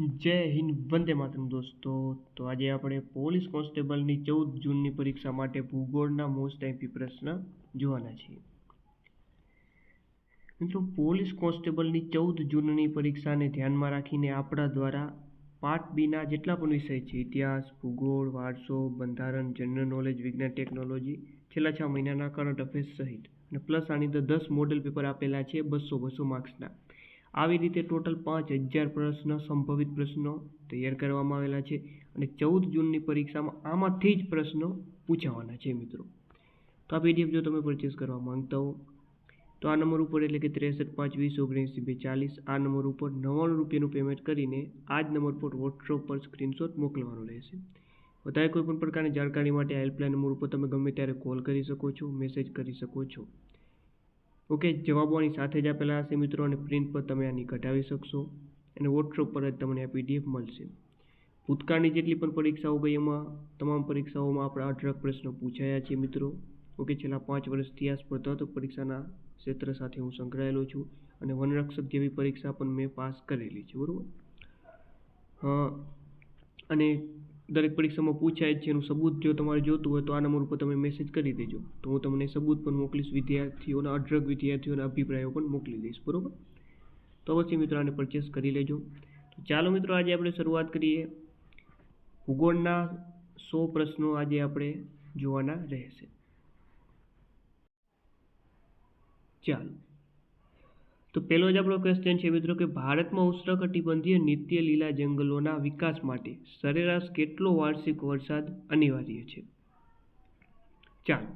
જય હિન્દ, વંદે માતરમ દોસ્તો. તો આજે આપણે પોલીસ કોન્સ્ટેબલની 14 જૂનની પરીક્ષા માટે ભૂગોળના મોસ્ટ આઈએમપી પ્રશ્ન જોવાના છીએ. મિત્રો, પોલીસ કોન્સ્ટેબલની 14 જૂનની પરીક્ષાને ધ્યાનમાં રાખીને આપણા દ્વારા પાર્ટ બીના જેટલા પણ વિષય છે, ઇતિહાસ, ભૂગોળ, વારસો, બંધારણ, જનરલ નોલેજ, વિજ્ઞાન, ટેકનોલોજી, છેલ્લા 6 મહિનાના કરંટ અફેર્સ સહિત અને પ્લસ આની અંદર 10 મોડેલ પેપર આપેલા છે 200 માર્ક્સના. આવી રીતે ટોટલ 5000 પ્રશ્ન, સંભવિત પ્રશ્નો તૈયાર કરવામાં આવેલા છે અને 14 જૂનની પરીક્ષામાં આમાંથી જ પ્રશ્નો પૂછાવાના છે મિત્રો. તો આ પીડીએફ જો તમે પરચેસ કરવા માંગતા હો તો આ નંબર ઉપર એટલે કે 6352190240 આ નંબર ઉપર 99 રૂપિયાનું પેમેન્ટ કરીને આ જ નંબર પર વોટ્સઅપ પર સ્ક્રીનશોટ મોકલવાનો રહેશે. વધારે કોઈ પણ પ્રકારની જાણકારી માટે હેલ્પલાઇન નંબર ઉપર તમે ગમે ત્યારે કોલ કરી શકો છો, મેસેજ કરી શકો છો. ઓકે, જવાબો આની સાથે જ આપેલા હશે મિત્રો અને પ્રિન્ટ પર તમે આની કઢાવી શકશો અને વોટ્સઅપ પર જ તમને આ પીડીએફ મળશે. ભૂતકાળની જેટલી પણ પરીક્ષાઓ ગઈ એમાં તમામ પરીક્ષાઓમાં આપણા 18 પ્રશ્નો પૂછાયા છે મિત્રો. ઓકે, છેલ્લા 5 વર્ષથી આ સ્પર્ધાત્મક પરીક્ષાના ક્ષેત્ર સાથે હું સંકળાયેલો છું અને વનરક્ષક જેવી પરીક્ષા પણ મેં પાસ કરેલી છે, બરાબર. અને દરેક પરીક્ષામાં પૂછાય છે એનું સબૂત જો તમારે જોતું હોય તો આ નંબર ઉપર તમે મેસેજ કરી દેજો, તો હું તમને સબૂત પણ મોકલીશ. વિદ્યાર્થીઓના 18 વિદ્યાર્થીઓના અભિપ્રાયો પણ મોકલી દઈશ, બરાબર. તો અવશ્ય મિત્રો આને પરચેસ કરી લેજો. તો ચાલો મિત્રો, આજે આપણે શરૂઆત કરીએ. ભૂગોળના 100 પ્રશ્નો આજે આપણે જોવાના રહેશે. ચાલો, તો પહેલો જ આપણો ક્વેશ્ચન છે મિત્રો કે ભારતમાં ઉષ્ણકટિબંધીય નિત્ય લીલા જંગલોના વિકાસ માટે સરેરાશ કેટલો વાર્ષિક વરસાદ અનિવાર્ય છે? ચાલો,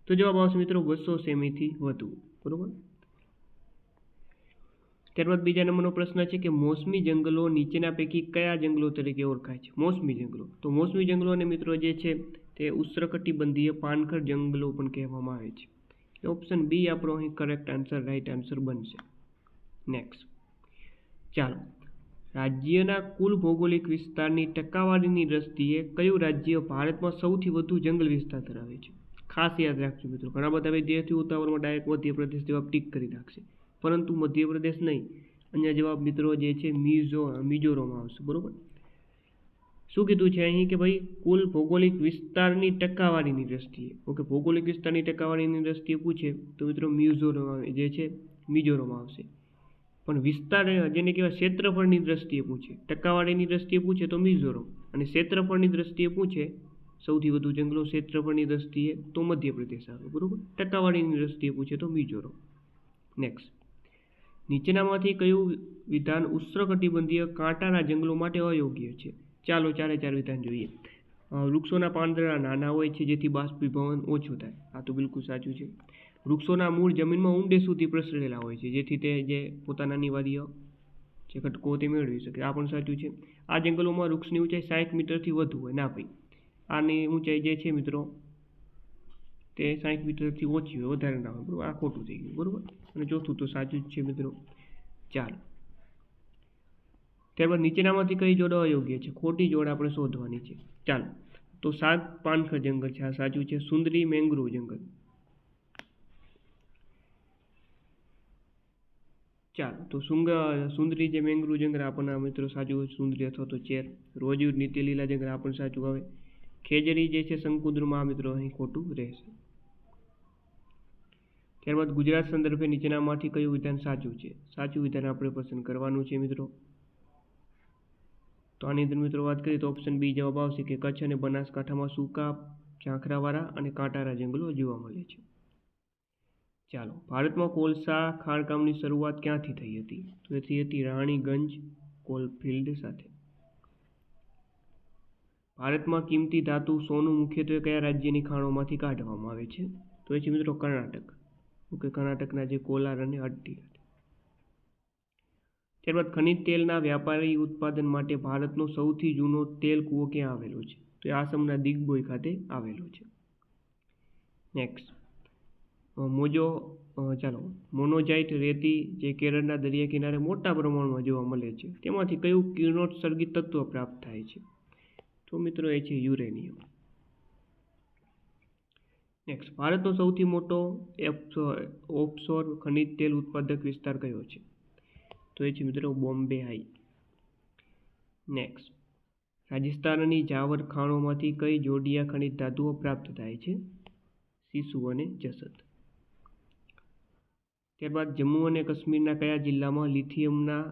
તો જવાબ આવશે મિત્રો 200 સેમીથી વધુ, બરોબર. ત્યારબાદ બીજા નંબરનો પ્રશ્ન છે કે મોસમી જંગલો નીચેના પૈકી કયા જંગલો તરીકે ઓળખાય છે? મોસમી જંગલો, તો મોસમી જંગલોને મિત્રો જે છે તે ઉષ્ણકટિબંધીય પાનખર જંગલો પણ કહેવામાં આવે છે. ઓપ્શન બી આપણો અહીં કરેક્ટ આન્સર, રાઈટ આન્સર બનશે. નેક્સ્ટ, ચાલો, રાજ્યના કુલ ભૌગોલિક વિસ્તારની ટકાવારીની દ્રષ્ટિએ કયું રાજ્ય ભારતમાં સૌથી વધુ જંગલ વિસ્તાર ધરાવે છે? ખાસ યાદ રાખજો મિત્રો, ઘણા બધા વિદ્યાર્થીઓ ઉતાવળમાં ડાયરેક્ટ મધ્યપ્રદેશ જવાબ ટીક કરી નાખશે, પરંતુ મધ્યપ્રદેશ નહીં, અહીંયા જવાબ મિત્રો જે છે મિઝોરમ આવશે, બરોબર. શું કીધું છે અહીં કે ભાઈ કુલ ભૌગોલિક વિસ્તારની ટકાવારીની દ્રષ્ટિએ. ઓકે, ભૌગોલિક વિસ્તારની ટકાવારીની દ્રષ્ટિએ પૂછે તો મિત્રો મિઝોરમ જે છે મિઝોરમ આવશે. પણ વિસ્તાર જેને કહેવાય ક્ષેત્રફળની દ્રષ્ટિએ પૂછે, ટકાવારીની દ્રષ્ટિએ પૂછે તો મિઝોરમ, અને ક્ષેત્રફળની દ્રષ્ટિએ પૂછે સૌથી વધુ જંગલો ક્ષેત્રફળની દ્રષ્ટિએ તો મધ્યપ્રદેશ આવે, બરોબર. ટકાવારીની દ્રષ્ટિએ પૂછે તો મિઝોરમ. નેક્સ્ટ, નીચેનામાંથી કયું વિધાન ઉષ્ણકટિબંધીય કાંટાના જંગલો માટે અયોગ્ય છે? ચાલો 4 વિધાન જોઈએ. વૃક્ષોના પાંદડા નાના હોય છે જેથી બાષ્પીભવન ઓછું થાય, આ તો બિલકુલ સાચું છે. વૃક્ષોના મૂળ જમીનમાં ઊંડે સુધી પ્રસરેલા હોય છે જેથી તે જે પોતાના અનિવાર્ય જે ઘટકો તે મેળવી શકે, આ પણ સાચું છે. આ જંગલોમાં વૃક્ષની ઊંચાઈ 60 મીટરથી વધુ હોય, ના ભાઈ, આની ઊંચાઈ જે છે મિત્રો તે 60 મીટરથી ઓછી હોય, વધારે ના હોય, બરાબર. આ ખોટું થઈ ગયું, બરાબર. અને ચોથું તો સાચું જ છે મિત્રો. ચાલો, ત્યારબાદ નીચેનામાંથી કઈ જોડ અયોગ્ય છે? ખોટી જોડ આપણે શોધવાની છે. ચાલો, તો 7 પાનખર જંગલ છે, આ સાચું છે. સુંદરી મેંગ્રોવ જંગલ. ચાલો, તો સુંદરી જે મેંગ્રોવ જંગલ આપણને મિત્રો સાચું હોય, સુંદરી અથવા તો ચેર. રોજવુડ નીત્ય લીલા જંગલ આ પણ સાચું આવે. ખેજરી જે છે શંકુદ્રુમ, આ મિત્રો અહીં ખોટું રહેશે. ત્યારબાદ ગુજરાત સંદર્ભે નીચેનામાંથી કયું વિધાન સાચું છે? સાચું વિધાન આપણે પસંદ કરવાનું છે મિત્રો. તો આની અંદર મિત્રો વાત કરીએ તો ઓપ્શન બી જવાબ આવશે કે કચ્છ અને બનાસકાંઠામાં સૂકા, ઝાંખરાવાળા અને કાંટાળા જંગલો જોવા મળે છે. ચાલો, ભારતમાં કોલસા ખાણકામની શરૂઆત ક્યાંથી થઈ હતી? તો એ થઈ હતી રાણીગંજ કોલફિલ્ડ સાથે. ભારતમાં કિંમતી ધાતુ સોનું મુખ્યત્વે કયા રાજ્યની ખાણોમાંથી કાઢવામાં આવે છે? તો એ છે મિત્રો કર્ણાટક. ઓકે, કર્ણાટકના જે કોલાર અને અટ્ટી. ત્યારબાદ ખનિજ તેલના વ્યાપારી ઉત્પાદન માટે ભારતનો સૌથી જૂનો તેલ કૂવો ક્યાં આવેલો છે? તો એ આસામના દિગ્બોય ખાતે આવેલો છે. નેક્સ્ટ, મોનોજાઇટ રેતી જે કેરળના દરિયા કિનારે મોટા પ્રમાણમાં જોવા મળે છે તેમાંથી કયું કિરણોત્સર્ગી તત્વ પ્રાપ્ત થાય છે? તો મિત્રો એ છે યુરેનિયમ. નેક્સ્ટ, ભારતનો સૌથી મોટો ઓફશોર ખનિજ તેલ ઉત્પાદક વિસ્તાર કયો છે? તો એ છે મિત્રો બોમ્બે હાઈ. નેક્સ્ટ, રાજસ્થાનની જાવર ખાણોમાંથી કઈ જોડિયા ખનિજ ધાતુઓ પ્રાપ્ત થાય છે? સીસુ અને જસત. ત્યારબાદ જમ્મુ અને કાશ્મીરના કયા જિલ્લામાં લિથિયમના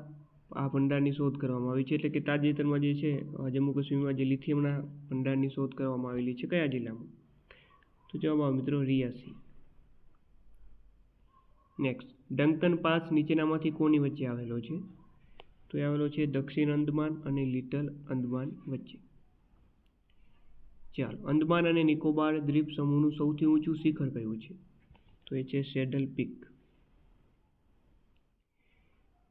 આ ભંડારની શોધ કરવામાં આવી છે? એટલે કે તાજેતરમાં જે છે જમ્મુ કાશ્મીરમાં જે લિથિયમના ભંડારની શોધ કરવામાં આવેલી છે કયા જિલ્લામાં? તો જવાબ આવે મિત્રો રિયાસી. નેક્સ્ટ, ડંકન પાસ નીચેનામાંથી કોની વચ્ચે આવેલો છે? તો એ આવેલો છે દક્ષિણ અંદમાન અને લિટલ અંદમાન વચ્ચે. ચાલો, અંદમાન અને નિકોબાર દ્વીપ સમૂહનું સૌથી ઊંચું શિખર કયું છે? તો એ છે સેડલ પીક.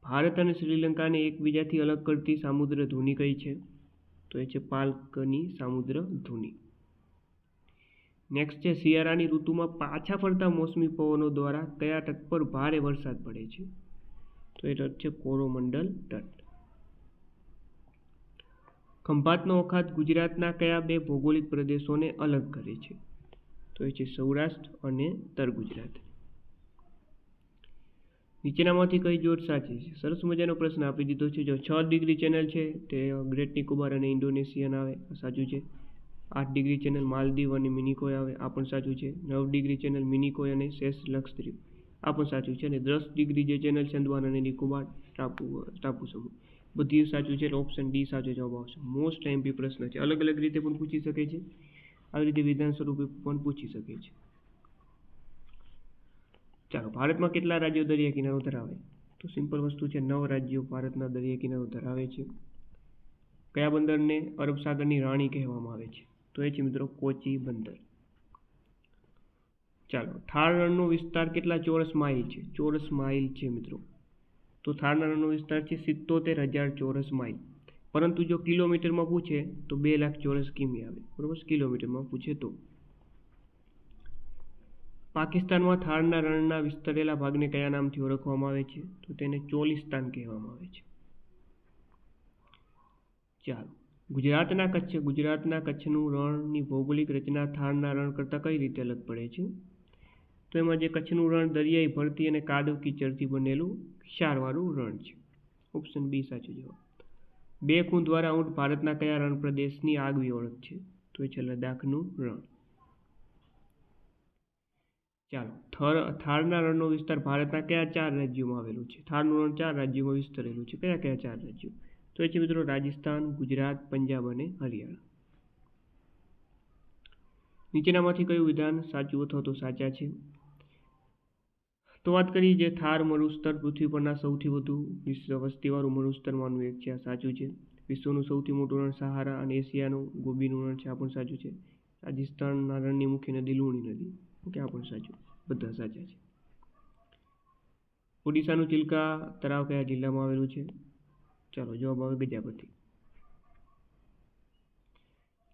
ભારત અને શ્રીલંકાને એકબીજાથી અલગ કરતી સામુદ્ર ધુની કઈ છે? તો એ છે પાલ્કની સામુદ્ર ધુની. નેક્સ્ટ છે, શિયાળાની ઋતુમાં પાછા ફરતા મોસમી પવનો દ્વારા કયા તટ પર ભારે વરસાદ પડે છે? તો એ તટ છે કોરોમંડલ તટ. ખંભાતનો અખાત ગુજરાતના કયા બે ભૌગોલિક પ્રદેશોને અલગ કરે છે? તો એ છે સૌરાષ્ટ્ર અને ઉત્તર ગુજરાત. નીચેનામાંથી કઈ જોડ સાચી છે? સરસ મજાનો પ્રશ્ન આપી દીધો છે. જો 6 ડિગ્રી ચેનલ છે તે ગ્રેટ નિકોબાર અને ઇન્ડોનેશિયન આવે, સાચું છે. 8 ડિગ્રી ચેનલ માલદીવ અને મિનિકોય આવે, આ પણ સાચું છે. 9 ડિગ્રી ચેનલ મિનિકોય અને શેષ લક્ષદ્વીપ, આ પણ સાચું છે. અને 10 ડિગ્રી જે ચેનલ છે અંદમાન અને નિકોબાર ટાપુ સમૂહ, બધી સાચું છે. એટલે ઓપ્શન ડી સાચો જવાબ આવશે. મોસ્ટ એમપી પ્રશ્ન છે, અલગ અલગ રીતે પણ પૂછી શકે છે, આવી રીતે વિધાન સ્વરૂપે પણ પૂછી શકે છે. ચાલો, ભારતમાં કેટલા રાજ્યો દરિયા કિનારો ધરાવે? તો સિમ્પલ વસ્તુ છે, 9 રાજ્યો ભારતના દરિયા કિનારો ધરાવે છે. કયા બંદરને અરબ સાગરની રાણી કહેવામાં આવે છે? તો એ છે મિત્રો કોચી બંદર. ચાલો, થાર રણનો વિસ્તાર કેટલા ચોરસ માઇલ છે? ચોરસ માઇલ છે મિત્રો. તો થારના રણનો વિસ્તાર છે 77,000 ચોરસ માઇલ. પરંતુ જો કિલોમીટરમાં પૂછે તો 2 લાખ ચોરસ કિમી આવે, બરોબર? કિલોમીટરમાં પૂછે તો. પાકિસ્તાનમાં થારના રણના વિસ્તરેલા ભાગને કયા નામથી ઓળખવામાં આવે છે? તો તેને ચોલિસ્તાન કહેવામાં આવે છે. ચાલો, ગુજરાતના કચ્છનું રણની ભૌગોલિક રચના થારના રણ કરતાં કઈ રીતે અલગ પડે છે? તો એમાં જે કચ્છનું રણ દરિયાઈ ભરતી અને કાદવ કીચડથી બનેલું ક્ષારવાળું રણ છે. ઓપ્શન બી સાચો જવાબ. 2 ખૂણ દ્વારા ઊંટ ભારતના કયા રણ પ્રદેશની આગવી ઓળખ છે? તો એ છે લદ્દાખનું રણ. ચાલો, થારના રણનો વિસ્તાર ભારતના કયા 4 રાજ્યોમાં આવેલું છે? થારનું રણ 4 રાજ્યોમાં વિસ્તરેલું છે. કયા 4 રાજ્યો? તો એ છે મિત્રો રાજસ્થાન, ગુજરાત, પંજાબ અને હરિયાણા. નીચેનામાંથી કયું વિધાન સાચું અથવા તો સાચા છે? તો વાત કરીએ, જે થાર મરુસ્તર પૃથ્વી પરના સૌથી વધુ વસ્તીવાળું મરુસ્તરમાંનું એક છે, આ સાચું છે. વિશ્વનું સૌથી મોટું રણ સહારા અને એશિયાનું ગોબીનું રણ છે, આ પણ સાચું છે. રાજસ્થાનના રણની મુખ્ય નદી લુણી નદી, ઓકે, આ પણ સાચું. બધા સાચા છે. ઓડિશાનું ચિલ્કા તળાવ કયા જિલ્લામાં આવેલું છે? ચાલો, જવાબ આવે ગજાપતિ.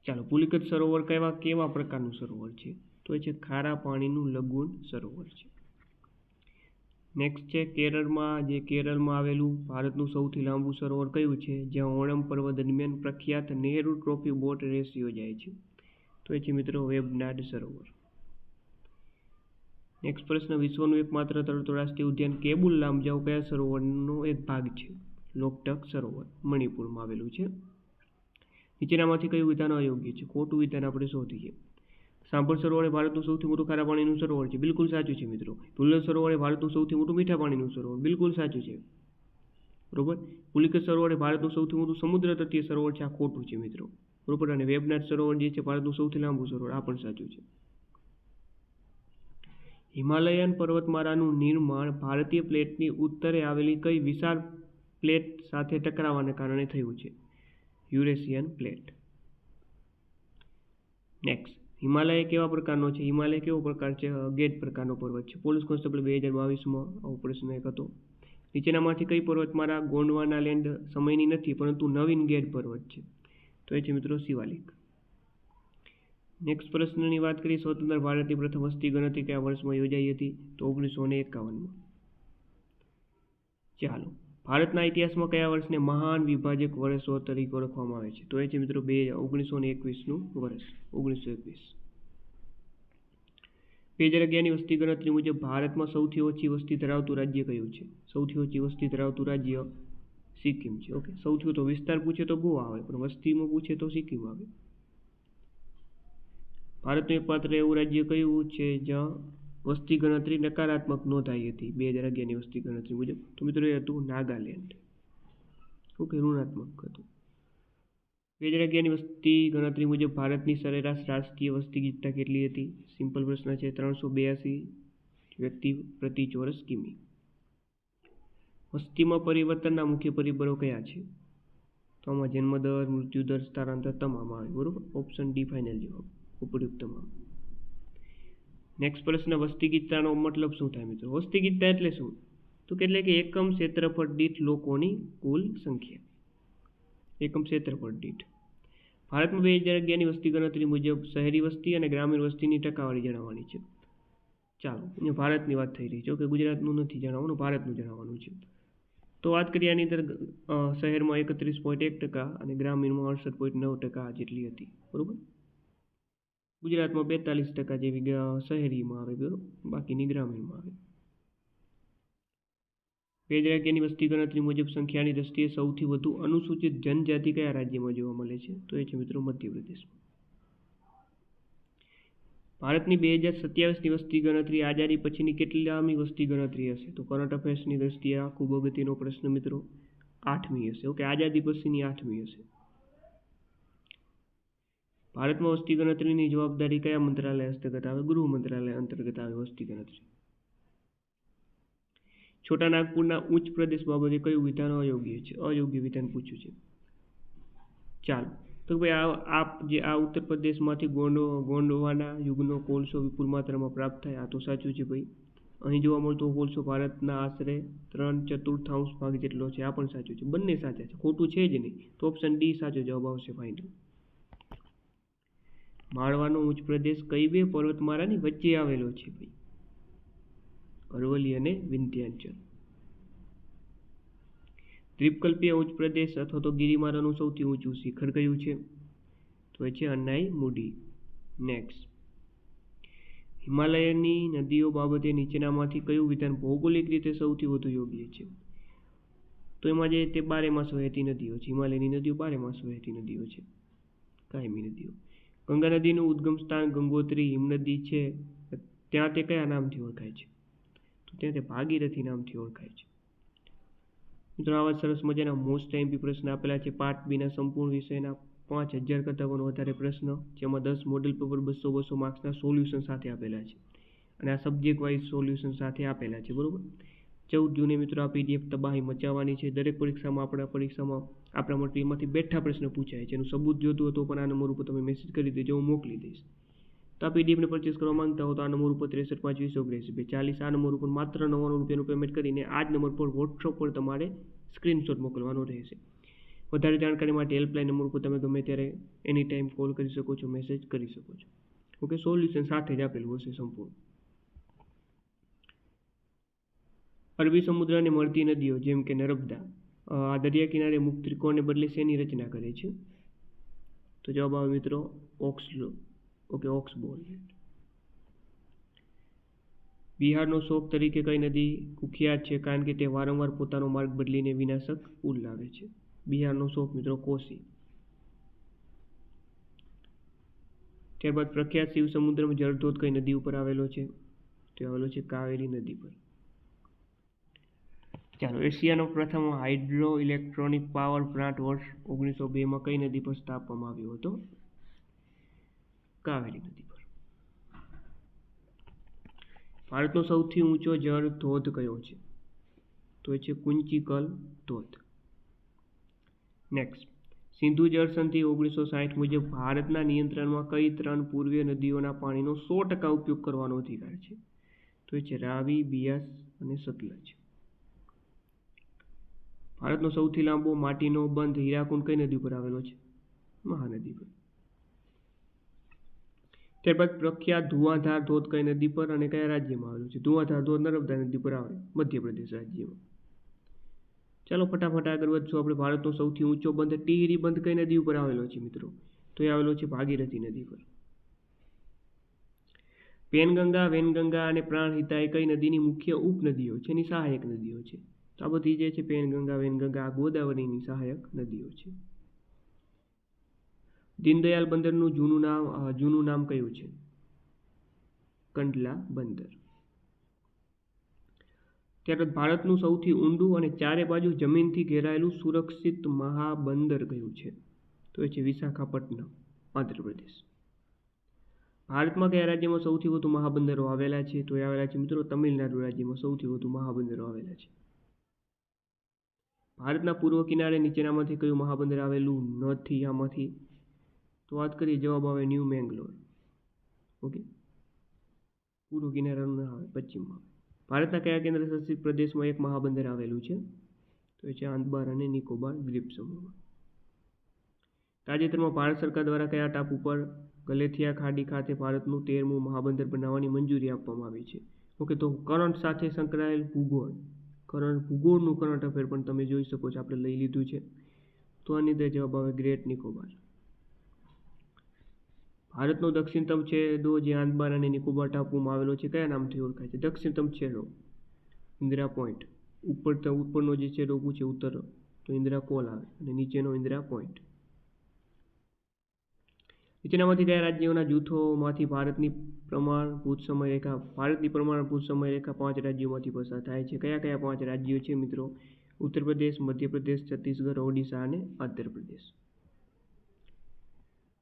ચાલો, પુલિકત સરોવર કેવા પ્રકારનું સરોવર છે? તો એ છે ખારા પાણીનું લઘુન સરોવર છે. નેક્સ્ટ છે, કેરળમાં આવેલું ભારતનું સૌથી લાંબુ સરોવર કયું છે, જ્યાં ઓણમ પર્વ દરમિયાન પ્રખ્યાત નહેરુ ટ્રોફી બોટ રેસ યોજાય છે? તો એ છે મિત્રો વેબનાડ સરોવર. નેક્સ્ટ પ્રશ્ન, વિશ્વનું એકમાત્ર તળાસ્ટીય ઉદ્યાન કેબુલ લામજાઓ કયા સરોવરનો એક ભાગ છે? લોકટક સરોવર મણિપુરમાં આવેલું છે. નીચેનામાંથી કયું વિધાન અયોગ્ય છે? ખોટું વિધાન આપણે શોધીએ. સાંભર સરોવર એ ભારતનું સૌથી મોટું ખારા પાણીનું સરોવર છે, બિલકુલ સાચું છે મિત્રો. ભુલ્લર સરોવર એ ભારતનું સૌથી મોટું મીઠા પાણીનું સરોવર, બિલકુલ સાચું છે, બરોબર. પુલિકત સરોવર એ ભારતનું સૌથી મોટું સમુદ્ર તટીય સરોવર છે, આ ખોટું છે મિત્રો, બરોબર. અને વેબનાડ સરોવર જે છે ભારતનું સૌથી લાંબુ સરોવર, આ પણ સાચું છે. હિમાલયન પર્વતમાળાનું નિર્માણ ભારતીય પ્લેટની ઉત્તરે આવેલી કઈ વિશાળ પ્લેટ સાથે ટકરાવાને કારણે થયું છે? Eurasian plate. નેક્સ્ટ, હિમાલય કેવા પ્રકારનો છે? હિમાલય કેવો પ્રકાર છે? ગેટ પ્રકારનો પર્વત છે. પોલીસ કોન્સ્ટેબલ 2022માં આવો પ્રશ્ન એક હતો. નીચેનામાંથી કઈ પર્વતમાળા ગોંડવાના લેન્ડ સમયની નથી પરંતુ નવીન ગેટ પર્વત છે? તો એ છે મિત્રો શિવાલિક. નેક્સ્ટ પ્રશ્નની વાત કરીએ, સ્વતંત્ર ભારતની પ્રથમ વસ્તી ગણતરી કયા વર્ષમાં યોજાઈ હતી? તો 1951માં. ચાલો, ભારતના ઇતિહાસમાં કયા વર્ષને મહાન વિભાજક વર્ષો તરીકે ઓળખવામાં આવે છે? તો એ છે મિત્રો 1921નું વર્ષ, 1921. 2011ની વસ્તી ગણતરી મુજબ ભારતમાં સૌથી ઓછી વસ્તી ધરાવતું રાજ્ય કયું છે? સૌથી ઓછી વસ્તી ધરાવતું રાજ્ય સિક્કિમ છે. ઓકે, સૌથી વધુ વિસ્તાર પૂછે તો ગોવા આવે, પણ વસ્તીમાં પૂછે તો સિક્કિમ આવે. ભારતનું એકમાત્ર એવું રાજ્ય કયું છે જ્યાં વસ્તી ગણતરી નકારાત્મક નોંધાઈ હતી 2011ની વસ્તી ગણતરી મુજબ? તો મિત્રો એ હતું નાગાલેન્ડ. ઓકે, ઋણાત્મક હતું. 2011ની વસ્તી ગણતરી મુજબ ભારતની સરેરાશ રાષ્ટ્રીય વસ્તી ગીચતા કેટલી હતી? સિમ્પલ પ્રશ્ન છે. 382 વ્યક્તિ પ્રતિ ચોરસ કિમી. વસ્તીમાં પરિવર્તનના મુખ્ય પરિબળો કયા છે? તો આમાં જન્મદર, મૃત્યુદર, સ્થળાંતર તમામ આવે. બરોબર, ઓપ્શન ડી ફાઇનલ જવાબ, ઉપયુક્ત તમામ. નેક્સ્ટ પ્રશ્ન, વસ્તી ગીચતાનો મતલબ શું થાય મિત્રો? વસ્તી ગીચતા એટલે શું? તો એટલે કે એકમ ક્ષેત્રફળ દીઠ લોકોની કુલ સંખ્યા. એકમ ક્ષેત્રફળ દીઠ. ભારતમાં 2011ની વસ્તી ગણતરી મુજબ શહેરી વસ્તી અને ગ્રામીણ વસ્તીની ટકાવારી જણાવવાની છે. ચાલો, અહીંયા ભારતની વાત થઈ રહી છે. ઓકે, ગુજરાતનું નથી જણાવવાનું, ભારતનું જણાવવાનું છે. તો વાત કરીએ આની અંદર, શહેરમાં 31.1% અને ગ્રામીણમાં 68.9% જેટલી હતી. બરોબર, ગુજરાતમાં 42% જેવી શહેરીમાં આવે, બરોબર, બાકીની ગ્રામીણમાં આવે. 2011ની વસ્તી ગણતરી મુજબ સંખ્યાની દ્રષ્ટિએ સૌથી વધુ અનુસૂચિત જનજાતિ કયા રાજ્યમાં જોવા મળે છે? તો એ છે મિત્રો મધ્યપ્રદેશમાં. ભારતની 2027ની વસ્તી ગણતરી આઝાદી પછીની કેટલામી વસ્તી ગણતરી હશે? તો કરંટ અફેર્સની દ્રષ્ટિએ આ ખૂબ અગત્યનો પ્રશ્ન મિત્રો, 8મી હશે. ઓકે, આઝાદી પછીની 8મી હશે. ભારતમાં વસ્તી ગણતરીની જવાબદારી કયા મંત્રાલય હસ્તગત આવે? ગૃહ મંત્રાલય અંતર્ગત આવે વસ્તી ગણતરી. છોટા નાગપુરના ઉચ્ચ પ્રદેશ બાબતે કયું વિધાન અયોગ્ય છે? અયોગ્ય વિધાન પૂછ્યું છે. ચાલો, તો ભાઈ આ ઉત્તર પ્રદેશમાંથી ગોંડવાના યુગનો કોલસો વિપુલ માત્રામાં પ્રાપ્ત થાય, આ તો સાચું છે ભાઈ. અહીં જોવા મળતો કોલસો ભારતના આશરે 3/4 ભાગ જેટલો છે, આ પણ સાચું છે. બંને સાચા છે, ખોટું છે જ નહીં. તો ઓપ્શન ડી સાચો જવાબ આવશે ફાઇનલ. માળવાનો ઉચ્ચ પ્રદેશ કઈ બે પર્વતમાળાની વચ્ચે આવેલો છે ભાઈ? અરવલ્લી અને વિંધ્યાચલ. દ્વીપકલ્પીય ઉચ્ચ પ્રદેશ અથવા તો ગિરિમાળાનું સૌથી ઊંચું શિખર કયું છે? તો એ છે અન્નાઈ મુડી. નેક્સ્ટ, હિમાલયની નદીઓ બાબતે નીચેનામાંથી કયું વિધાન ભૌગોલિક રીતે સૌથી વધુ યોગ્ય છે? તો એમાં જે તે બારેમાસ વહેતી નદીઓ છે. હિમાલયની નદીઓ બારેમાસ વહેતી નદીઓ છે, કાયમી નદીઓ. ગંગા નદીનું ઉદ્ગમ સ્થાન ગંગોત્રી હિમનદી છે, ત્યાં તે કયા નામથી ઓળખાય છે? તો ત્યાં તે ભાગીરથી નામથી ઓળખાય છે. મિત્રો, આવા સરસ મજાના મોસ્ટ એમપી પ્રશ્ન આપેલા છે. પાર્ટ બીના સંપૂર્ણ વિષયના 5000 કરતાં પણ વધારે પ્રશ્ન, જેમાં 10 મોડેલ પેપર 200 માર્ક્સના સોલ્યુશન સાથે આપેલા છે, અને આ સબ્જેક્ટ વાઇઝ સોલ્યુશન સાથે આપેલા છે. બરોબર, 14 જૂને મિત્રો આ પીડીએફ તબાહી મચાવવાની છે. દરેક પરીક્ષામાં આપણા માટે એમાંથી બેઠા પ્રશ્ન પૂછાય છે. એનું સબૂત જોતું હોય તો પણ આ નંબર ઉપર તમે મેસેજ કરી દેજો, હું મોકલી દઈશ. તો આ પીડીએફને પરચેસ કરવા માંગતા હો તો આ નંબર ઉપર 63 5 20 40 આ નંબર ઉપર માત્ર 99 રૂપિયાનું પેમેન્ટ કરીને આ જ નંબર પર વોટ્સઅપ પર તમારે સ્ક્રીનશોટ મોકલવાનો રહેશે. વધારે જાણકારી માટે હેલ્પલાઇન નંબર ઉપર તમે ગમે ત્યારે એની ટાઈમ કોલ કરી શકો છો, મેસેજ કરી શકો છો. ઓકે, સોલ્યુશન સાથે જ આપેલું હશે સંપૂર્ણ. અરબી સમુદ્રને મળતી નદીઓ જેમ કે નર્મદા આ દરિયા કિનારે મુક્ત ત્રિકોણને બદલે શેની રચના કરે છે? તો જવાબ આવે મિત્રો ઓક્સબોલ. બિહારનો શોક તરીકે કઈ નદી કુખ્યાત છે કારણ કે તે વારંવાર પોતાનો માર્ગ બદલીને વિનાશક પૂર લાવે છે? બિહારનો શોક મિત્રો કોસી. ત્યારબાદ પ્રખ્યાત શિવ સમુદ્રમાં જળધોધ કઈ નદી ઉપર આવેલો છે? તો આવેલો છે કાવેરી નદી પર. ચાલો, એશિયાનો પ્રથમ હાઇડ્રો ઇલેક્ટ્રોનિક પાવર પ્લાન્ટ વર્ષ 1902માં કઈ નદી પર સ્થાપવામાં આવ્યો હતો? કાવેરી નદી પર. ભારતનો સૌથી ઊંચો જળ ધોધ કયો છે? તો એ છે કુંચીકલ ધોધ. નેક્સ્ટ, સિંધુ જળ સંધિ 1960 મુજબ ભારતના નિયંત્રણમાં કઈ 3 પૂર્વીય નદીઓના પાણીનો 100% ઉપયોગ કરવાનો અધિકાર છે? તો એ છે રાવી, બિયાસ અને સતલજ. ભારતનો સૌથી લાંબો માટીનો બંધ હીરાકુંડ કઈ નદી પર આવેલો છે? મહાનદી પર. ત્યારબાદ પ્રખ્યાત ધુઆંધાર ધોધ કઈ નદી પર અને કયા રાજ્યમાં આવેલો છે? ધુઆંધાર ધોધ નર્મદા નદી પર આવે, મધ્યપ્રદેશ રાજ્યમાં. ચાલો ફટાફટ આગળ વધશું. આપણે ભારતનો સૌથી ઊંચો બંધ ટિહરી બંધ કઈ નદી ઉપર આવેલો છે મિત્રો? તો એ આવેલો છે ભાગીરથી નદી પર. પેનગંગા, વેનગંગા અને પ્રાણહિતા એ કઈ નદીની મુખ્ય ઉપનદીઓ છે, એની સહાયક નદીઓ છે? તો આ બધી જે છે પેનગંગા વેનગંગા આ ગોદાવરીની સહાયક નદીઓ છે. દીનદયાલ બંદરનું જૂનું નામ કયું છે? કંડલા બંદર. ત્યારબાદ ભારતનું સૌથી ઊંડું અને ચારે બાજુ જમીનથી ઘેરાયેલું સુરક્ષિત મહાબંદર કયું છે? તો એ છે વિશાખાપટ્ટનમ, આંધ્રપ્રદેશ. ભારતમાં કયા રાજ્યમાં સૌથી વધુ મહાબંદરો આવેલા છે? તો એ આવેલા છે મિત્રો તમિલનાડુ રાજ્યમાં સૌથી વધુ મહાબંદરો આવેલા છે. ભારતના પૂર્વ કિનારે નીચેનામાંથી કયું મહાબંદર આવેલું નથી? આમાંથી તો વાત કરીએ જવાબ આવે ન્યૂ મેંગલોર. ઓકે, પૂર્વ કિનારાનું ના આવે, પશ્ચિમમાં. ભારતના કયા કેન્દ્ર શાસિત પ્રદેશમાં એક મહાબંદર આવેલું છે? તો એ છે આંદમાન અને નિકોબાર દ્વીપ સમૂહમાં. તાજેતરમાં ભારત સરકાર દ્વારા કયા ટાપુ પર ગલેથિયા ખાડી ખાતે ભારતનું 13મું મહાબંદર બનાવવાની મંજૂરી આપવામાં આવી છે? ઓકે, તો કરંટ સાથે સંકળાયેલ ભૂગોળનું કરંટ અફેર પણ તમે જોઈ શકો છો, આપણે લઈ લીધું છે. તો આની અંદર જવાબ આવે ગ્રેટ નિકોબાર. ભારતનો દક્ષિણતમ છેડો જે આંદમાન અને નિકોબાર ટાપુમાં આવેલો છે કયા નામથી ઓળખાય છે? દક્ષિણતમ છેડો ઇન્દિરા પોઈન્ટ. ઉપરનો જે છેડો પૂછે ઉત્તર તો ઇન્દિરા કોલ આવે અને નીચેનો ઇન્દિરા પોઈન્ટ. નીચેનામાંથી કયા રાજ્યોના જૂથોમાંથી ભારતની પ્રમાણભૂત સમયરેખા 5 રાજ્યોમાંથી પસાર થાય છે? કયા કયા 5 રાજ્યો છે મિત્રો? ઉત્તર પ્રદેશ, મધ્યપ્રદેશ, છત્તીસગઢ, ઓડિશા અને આંધ્રપ્રદેશ.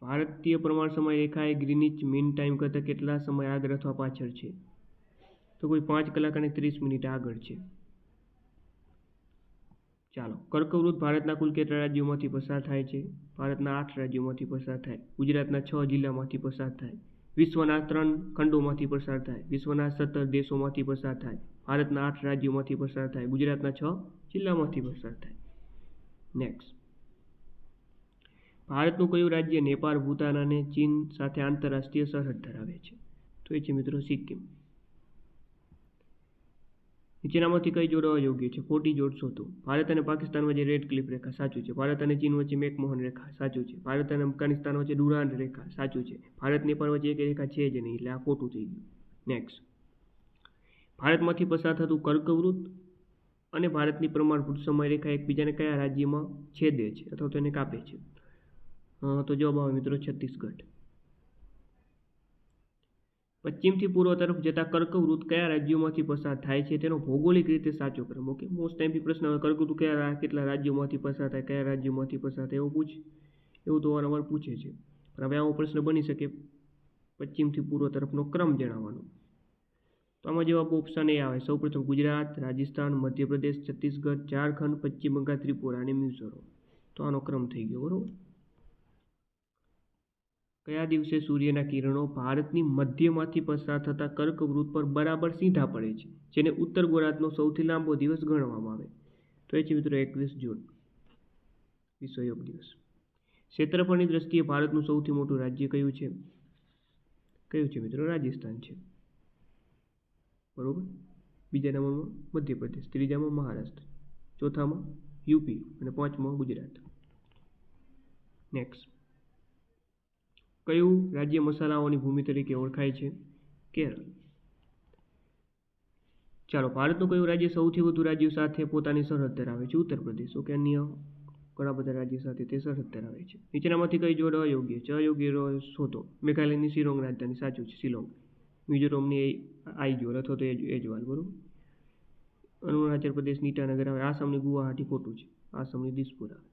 ભારતીય પ્રમાણ સમયરેખા એ ગ્રીનિચ મીન ટાઈમ કરતાં કેટલા સમય આગળ અથવા પાછળ છે? તો કોઈ 5 કલાક અને 30 મિનિટ આગળ છે. ચાલો, કર્કવૃત ભારતના કુલ કેટલા રાજ્યોમાંથી પસાર થાય છે? ભારતના 8 રાજ્યોમાંથી પસાર થાય. ગુજરાતના 6 જિલ્લામાંથી પસાર થાય. વિશ્વના 3 ખંડોમાંથી પસાર થાય. વિશ્વના 17 દેશોમાંથી પસાર થાય. ભારતના 8 રાજ્યોમાંથી પસાર થાય. ગુજરાતના 6 જિલ્લામાંથી પસાર થાય. નેક્સ્ટ, ભારતનું કયું રાજ્ય નેપાળ, ભૂતાન અને ચીન સાથે આંતરરાષ્ટ્રીય સરહદ ધરાવે છે? તો એ છે મિત્રો સિક્કિમ. નીચેનામાંથી કઈ જોડ અયોગ્ય છે? ખોટી જોડ શોધો. ભારત અને પાકિસ્તાન વચ્ચે રેડ ક્લિફ રેખા, સાચું છે. ભારત અને ચીન વચ્ચે મેકમોહન રેખા, સાચું છે. ભારત અને અફઘાનિસ્તાન વચ્ચે ડુરાન્ડ રેખા, સાચું છે. ભારત નેપાળ વચ્ચે એક રેખા છે જ નહીં, એટલે આ ખોટું થઈ ગયું. નેક્સ્ટ, ભારતમાંથી પસાર થતું કર્કવૃત અને ભારતની પ્રમાણભૂત સમયરેખા એકબીજાને કયા રાજ્યમાં છેદે છે અથવા તો એને કાપે છે? તો જવાબ આવે મિત્રો છત્તીસગઢ. પશ્ચિમથી પૂર્વ તરફ જતા કર્કવૃત કયા રાજ્યોમાંથી પસાર થાય છે તેનો ભૌગોલિક રીતે સાચો ક્રમ. ઓકે, મોસ્ટ ટાઈમથી પ્રશ્ન આવે કર્કવૃત કેટલા રાજ્યોમાંથી પસાર થાય, કયા રાજ્યોમાંથી પસાર થાય, એવું તો વારંવાર પૂછે છે. પણ હવે આવો પ્રશ્ન બની શકે પશ્ચિમથી પૂર્વ તરફનો ક્રમ જણાવવાનો. તો આમાં જવાબ ઓપ્શન એ આવે. સૌપ્રથમ ગુજરાત, રાજસ્થાન, મધ્યપ્રદેશ, છત્તીસગઢ, ઝારખંડ, પશ્ચિમ બંગાળ, ત્રિપુરા અને મિઝોરમ. તો આનો ક્રમ થઈ ગયો, બરોબર. કયા દિવસે સૂર્યના કિરણો ભારતની મધ્યમાંથી પસાર થતા કર્કવૃત પર બરાબર સીધા પડે છે, જેને ઉત્તર ગોળાર્ધનો સૌથી લાંબો દિવસ ગણવામાં આવે? તો એ છે મિત્રો 21 જૂન, વિશ્વ યોગ દિવસ. ક્ષેત્રફળની દ્રષ્ટિએ ભારતનું સૌથી મોટું રાજ્ય કયું છે? મિત્રો રાજસ્થાન છે, બરોબર. બીજા નંબરમાં મધ્યપ્રદેશ, ત્રીજામાં મહારાષ્ટ્ર, ચોથામાં યુપી અને પાંચમાં ગુજરાત. નેક્સ્ટ, કયું રાજ્ય મસાલાઓની ભૂમિ તરીકે ઓળખાય છે? કેરળ. ચાલો, ભારતનું કયું રાજ્ય સૌથી વધુ રાજ્યો સાથે પોતાની સરહદ ધરાવે છે? ઉત્તર પ્રદેશ. ઓકે, અન્ય ઘણા બધા રાજ્યો સાથે તે સરહદ ધરાવે છે. નીચેનામાંથી કઈ જોડ અયોગ્ય છે? અયોગ્ય શોધો. મેઘાલયની શિલોંગ રાજધાની, સાચું છે, શિલોંગ. મિઝોરમની આઈજોલ અથવા તો એજવાલ, બરોબર. અરુણાચલ પ્રદેશની ઈટાનગર આવે. આસામની ગુવાહાટી, ખોટું છે. આસામની દિસપુર આવે.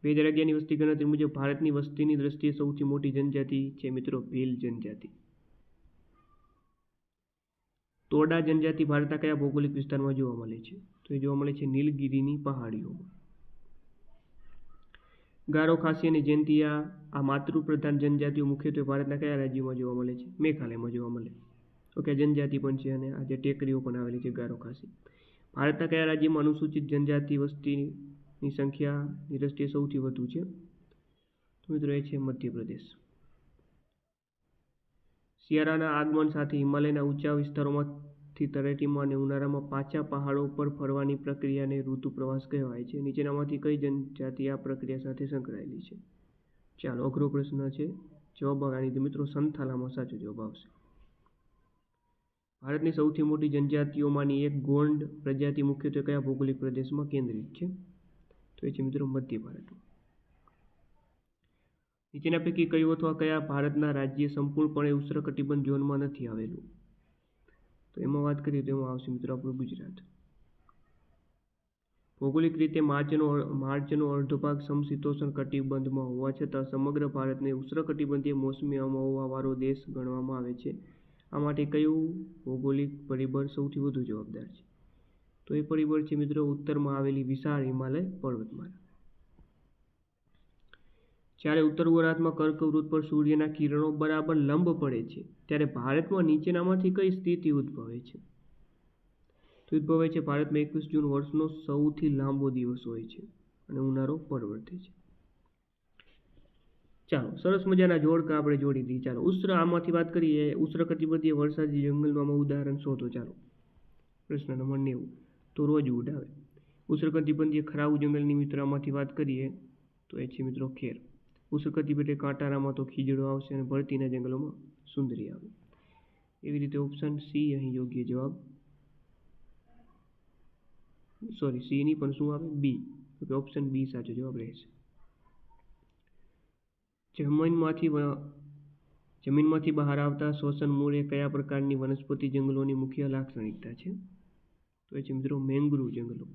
2011ની વસ્તી ગણતરી મુજબ ભારતની વસ્તીની દ્રષ્ટિએ સૌથી મોટી જનજાતિ છે મિત્રો ભીલ જનજાતિ. તોડા જનજાતિ ભારતના કયા ભૌગોલિક વિસ્તારમાં જોવા મળે છે? તો એ જોવા મળે છે નીલગિરીની પહાડીઓમાં. ગારો, ખાસી અને જૈનતિયા આ માતૃપ્રધાન જનજાતિઓ મુખ્યત્વે ભારતના કયા રાજ્યોમાં જોવા મળે છે? મેઘાલયમાં જોવા મળે. ઓકે, જનજાતિ પણ છે અને આ જે ટેકરીઓ પણ આવેલી છે ગારો, ખાસી. ભારતના કયા રાજ્યમાં અનુસૂચિત જનજાતિ વસ્તીની સંખ્યાની દ્રષ્ટિએ સૌથી વધુ છે? તો મિત્રો એ છે મધ્યપ્રદેશ. શિયાળાના આગમન સાથે હિમાલયના ઊંચા વિસ્તારોમાંથી તળેટીમાં અને ઉનાળામાં પાછા પહાડો પર ફરવાની પ્રક્રિયાને ઋતુ પ્રવાસ કહેવાય છે. નીચેનામાંથી કઈ જનજાતિ આ પ્રક્રિયા સાથે સંકળાયેલી છે? ચાલો, અઘરો પ્રશ્ન છે. જવાબ આની મિત્રો સંથાલામાં સાચો જવાબ આવશે. ભારતની સૌથી મોટી જનજાતિઓમાંની એક ગોંડ પ્રજાતિ મુખ્યત્વે કયા ભૌગોલિક પ્રદેશમાં કેન્દ્રિત છે? તો એ છે મિત્રો મધ્ય ભારતમાં. નીચેના પૈકી કયું અથવા કયા ભારતના રાજ્ય સંપૂર્ણપણે ઉષ્ણકટિબંધ ઝોનમાં નથી આવેલું? તો એમાં વાત કરીએ તો એમાં આવશે મિત્રો આપણું ગુજરાત. ભૌગોલિક રીતે માર્ચનો અડધો ભાગ સમશીતોષ્ણ કટિબંધમાં હોવા છતાં સમગ્ર ભારતને ઉષ્ણકટિબંધીય મોસમી આબોહવાવાળો દેશ ગણવામાં આવે છે. આ માટે કયું ભૌગોલિક પરિબળ સૌથી વધુ જવાબદાર છે? તો એ પરિબળ છે મિત્રો ઉત્તરમાં આવેલી વિશાળ હિમાલય પર્વતમાળા. જ્યારે ઉત્તર ગોળાર્ધમાં કર્કવૃત્ત પર સૂર્યના કિરણો બરાબર લંબ પડે છે ત્યારે ભારતમાં નીચેનામાંથી કઈ સ્થિતિ ઉદ્ભવે છે? તો ઉદ્ભવે છે ભારતમાં 21 જૂન વર્ષનો સૌથી લાંબો દિવસ હોય છે અને ઉનાળો પરવર્તે છે. ચાલો સરસ મજાના જોડકા આપણે જોડી દઈએ. ચાલો આમાંથી વાત કરીએ ઉષ્ણકટિબંધીય વરસાદી જંગલનું ઉદાહરણ શોધો. ચાલો પ્રશ્ન નંબર 90 તો રોજવુડ આવે. ઉષ્ણકટિબંધીય ખરાઉ જંગલની મિત્રમાંથી વાત કરીએ તો એ છે મિત્રો ખેર. ઉષ્ણકટિબંધીય કાંટારામાં તો ખીજડો આવશે અને ભરતીના જંગલોમાં સુંદરી આવે. એવી રીતે ઓપ્શન સી અહીં યોગ્ય જવાબ. સી નહીં પણ શું આવે? બી. ઓપ્શન બી સાચો જવાબ રહેશે. જમીનમાંથી બહાર આવતા શ્વસન મૂળ એ કયા પ્રકારની વનસ્પતિ જંગલોની મુખ્ય લાક્ષણિકતા છે? તો એ છે મિત્રો મેંગ્રુવ જંગલો.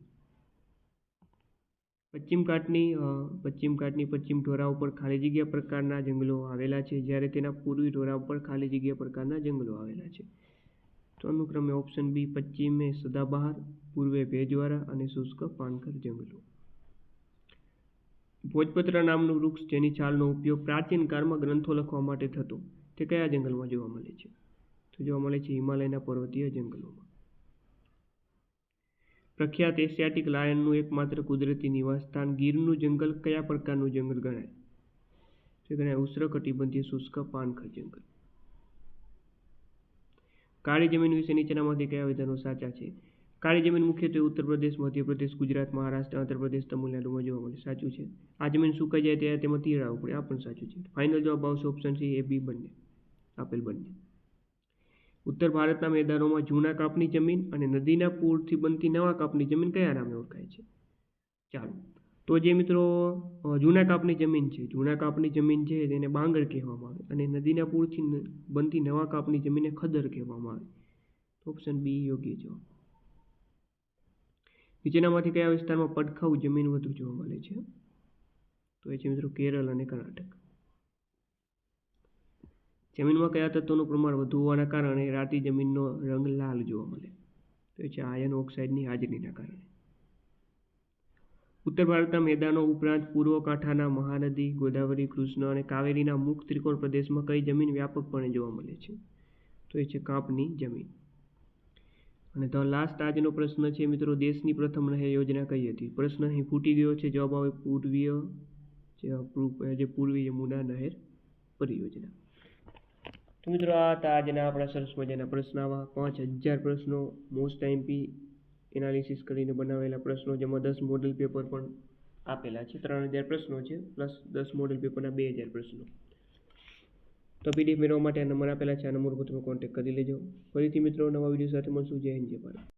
પશ્ચિમ ઘાટની પશ્ચિમ ઢોળાવ પર ખાલી જગ્યા પ્રકારના જંગલો આવેલા છે, જ્યારે તેના પૂર્વી ઢોળાવ પર ખાલી જગ્યા પ્રકારના જંગલો આવેલા છે. તો અનુક્રમે ઓપ્શન બી પશ્ચિમે સદાબહાર, પૂર્વે ભેજવાળા અને શુષ્ક પાનખર જંગલો. ભોજપત્ર નામનું વૃક્ષ જેની છાલનો ઉપયોગ પ્રાચીન કાળમાં ગ્રંથો લખવા માટે થતો તે કયા જંગલમાં જોવા મળે છે? તો જોવા મળે છે હિમાલયના પર્વતીય જંગલોમાં. પ્રખ્યાત એશિયાટિક લાયનનું એકમાત્ર કુદરતી નિવાસસ્થાન ગીરનું જંગલ કયા પ્રકારનું જંગલ ગણાય? તો ગણાય ઉષ્ણકટિબંધીય શુષ્ક પાનખર જંગલ. કાળી જમીન વિશે નીચેનામાંથી કયા વિધાનો સાચા છે? કાળી જમીન મુખ્યત્વે ઉત્તર પ્રદેશ, મધ્યપ્રદેશ, ગુજરાત, મહારાષ્ટ્ર, આંધ્રપ્રદેશ, તમિલનાડુમાં જોવા મળે. સાચું છે. આ જમીન સુકાઈ જાય ત્યારે તેમાં તીડ આવવું પડે. આ પણ સાચું છે. ફાઇનલ જવાબ આવશે ઓપ્શન સી એ બી બંને આપેલ બંને. ઉત્તર ભારતના મેદાનોમાં જૂના કાપની જમીન અને નદીના પૂરથી બનતી નવા કાપની જમીન કયા નામે ઓળખાય છે? ચાલો તો જે મિત્રો જૂના કાપની જમીન છે તેને બાંગર કહેવામાં આવે અને નદીના પૂરથી બનતી નવા કાપની જમીનને ખદર કહેવામાં આવે. ઓપ્શન બી યોગ્ય જવાબ. નીચેનામાંથી કયા વિસ્તારમાં પડખાઉ જમીન વધુ જોવા મળે છે? તો એ છે મિત્રો કેરળ અને કર્ણાટક. જમીનમાં કયા તત્વોનું પ્રમાણ વધુ હોવાના કારણે રાતી જમીનનો રંગ લાલ જોવા મળે? તો એ છે આયર્ન ઓક્સાઇડની હાજરીના કારણે. ઉત્તર ભારતના મેદાનો ઉપરાંત પૂર્વ કાંઠાના મહાનદી, ગોદાવરી, કૃષ્ણ અને કાવેરીના મુખ ત્રિકોણ પ્રદેશમાં કઈ જમીન વ્યાપકપણે જોવા મળે છે? તો એ છે કાપની જમીન. અને ધ લાસ્ટ આજનો પ્રશ્ન છે મિત્રો દેશની પ્રથમ નહેર યોજના કઈ હતી? પ્રશ્ન અહીં ફૂટી ગયો છે. જવાબ આવે પૂર્વી યમુના નહેર પરિયોજના. તો મિત્રો આ હતા આજના આપણા સરસ મજાના પ્રશ્ન. આવા 5000 પ્રશ્નો મોસ્ટ આઈએમપી એનાલિસિસ કરીને બનાવેલા પ્રશ્નો, જેમાં 10 મોડેલ પેપર પણ આપેલા છે. 3000 પ્રશ્નો છે પ્લસ 10 મોડેલ પેપરના 2000 પ્રશ્નો. તો પીડીએફ મેળવવા માટે આ નંબર આપેલા છે. આ નંબર પર તમે કોન્ટેક્ટ કરી લેજો. ફરીથી મિત્રો નવા વિડીયો સાથે મળશું. જય હિન્દ, જય ભારત.